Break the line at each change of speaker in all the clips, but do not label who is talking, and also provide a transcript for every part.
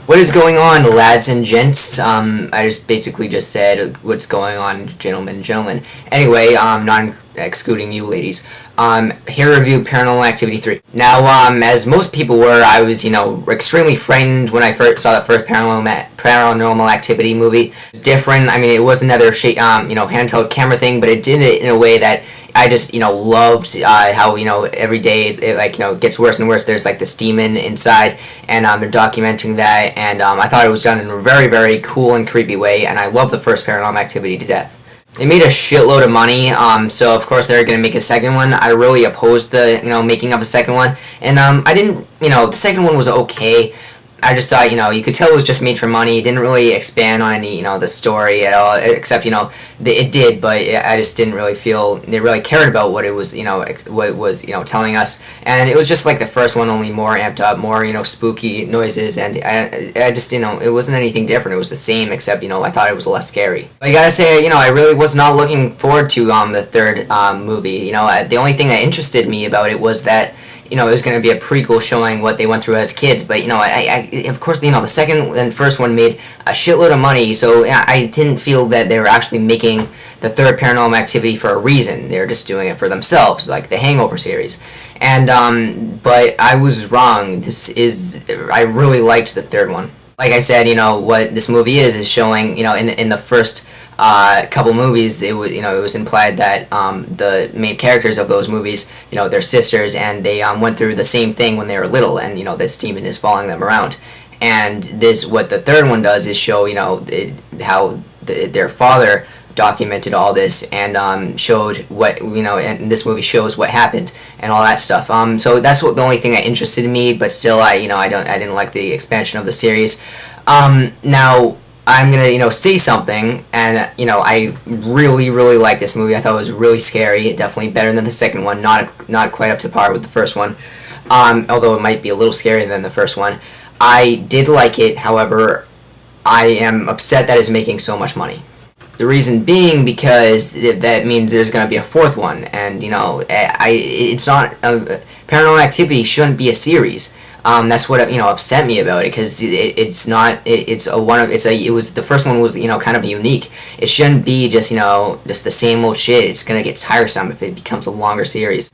What is going on, lads and gents? I just basically just said what's going on, gentlemen and gentlemen. Anyway, not excluding you ladies. Here to review Paranormal Activity 3. Now, as most people were, I was, extremely frightened when I first saw the first Paranormal Activity movie. It was different. I mean, it was another handheld camera thing, but it did it in a way that I just, loved how, every day it gets worse and worse. There's, this demon inside, and they're documenting that, and I thought it was done in a very, very cool and creepy way, and I love the first Paranormal Activity to death. They made a shitload of money, so of course they're going to make a second one. I really opposed the, making of a second one, and I didn't, the second one was okay. I just thought, you could tell it was just made for money. It didn't really expand on any, the story at all, except, it did, but I just didn't really feel they really cared about what it was, what it was, telling us. And it was just like the first one, only more amped up, more, spooky noises, and I just, it wasn't anything different. It was the same, except, I thought it was less scary. But I gotta say, I really was not looking forward to, the third, movie. The only thing that interested me about it was that, it was going to be a prequel showing what they went through as kids, but, of course, the second and first one made a shitload of money, so I didn't feel that they were actually making the third Paranormal Activity for a reason. They were just doing it for themselves, like the Hangover series. And, but I was wrong. I really liked the third one. Like I said, what this movie is showing, in the first couple movies, it was implied that the main characters of those movies, they're sisters, and they went through the same thing when they were little, and this demon is following them around. And what the third one does is show, how their father documented all this and showed what and this movie shows what happened and all that stuff. So that's the only thing that interested me, but still, I didn't like the expansion of the series. Now I'm gonna say something, and I really like this movie. I thought it was really scary. Definitely better than the second one. Not quite up to par with the first one. Although it might be a little scarier than the first one. I did like it. However, I am upset that it's making so much money. The reason being because that means there's going to be a fourth one, and it's not Paranormal Activity shouldn't be a series. That's what upset me about it, because it's not. It was the first one was kind of unique. It shouldn't be just just the same old shit. It's gonna get tiresome if it becomes a longer series.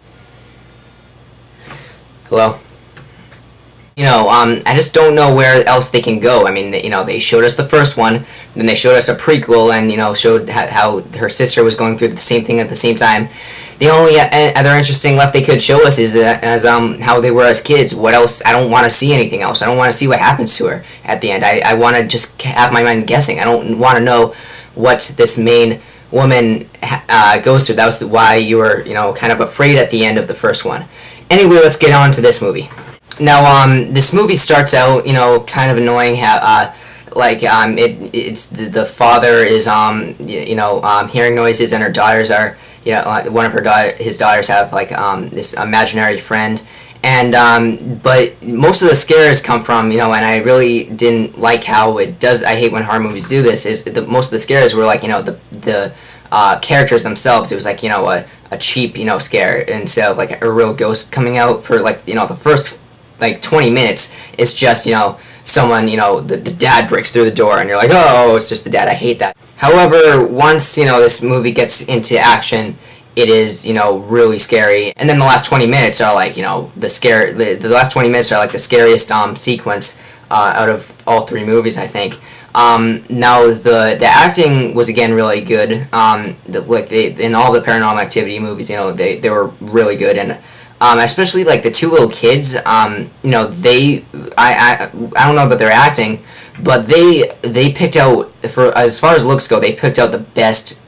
Hello. I just don't know where else they can go. I mean, they showed us the first one, then they showed us a prequel, and showed how her sister was going through the same thing at the same time. The only other interesting left they could show us is that how they were as kids. What else? I don't want to see anything else. I don't want to see what happens to her at the end. I want to just have my mind guessing. I don't want to know what this main woman goes through. That was why you were kind of afraid at the end of the first one. Anyway, let's get on to this movie. Now, this movie starts out, kind of annoying. How, it's the father is, hearing noises, and her daughters are, one of his daughters have this imaginary friend, and but most of the scares come from, and I really didn't like how it does. I hate when horror movies do this. Most of the scares were the characters themselves. It was a cheap, scare, instead of a real ghost coming out for the first 20 minutes. It's just someone, the dad breaks through the door, and you're like, oh, it's just the dad. I hate that. However, once this movie gets into action, it is really scary, and then the last 20 minutes are the last 20 minutes are the scariest sequence out of all three movies, I think. Now the acting was again really good. In all the Paranormal Activity movies, they were really good, and especially the two little kids. I don't know about their acting, but they picked out, for as far as looks go, they picked out the best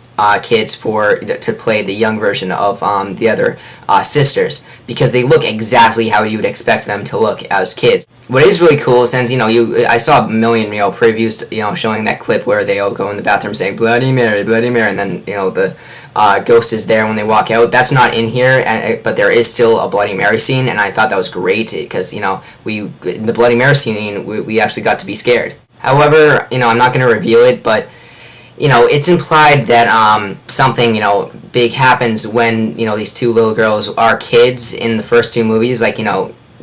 kids to play the young version of the other sisters, because they look exactly how you would expect them to look as kids. What is really cool, since I saw a million previews showing that clip where they all go in the bathroom saying Bloody Mary, Bloody Mary, and then the ghost is there when they walk out. That's not in here, but there is still a Bloody Mary scene, and I thought that was great, because in the Bloody Mary scene we actually got to be scared. However, I'm not going to reveal it, but it's implied that something big happens when these two little girls are kids in the first two movies.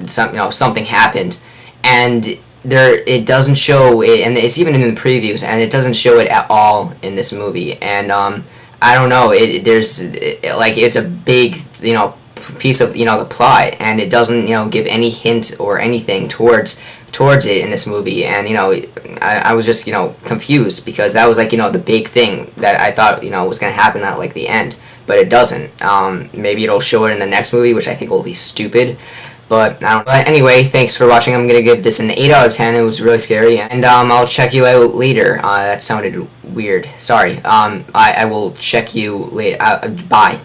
Something happened, and it doesn't show it, and it's even in the previews, and it doesn't show it at all in this movie. And I don't know. Like it's a big piece of the plot, and it doesn't give any hint or anything towards it in this movie. And I was just confused, because that was like the big thing that I thought was gonna happen at like the end, but it doesn't. Maybe it'll show it in the next movie, which I think will be stupid. But I don't. But anyway, thanks for watching. I'm gonna give this an 8 out of 10. It was really scary, and I'll check you out later. That sounded weird. Sorry. I will check you later. Bye.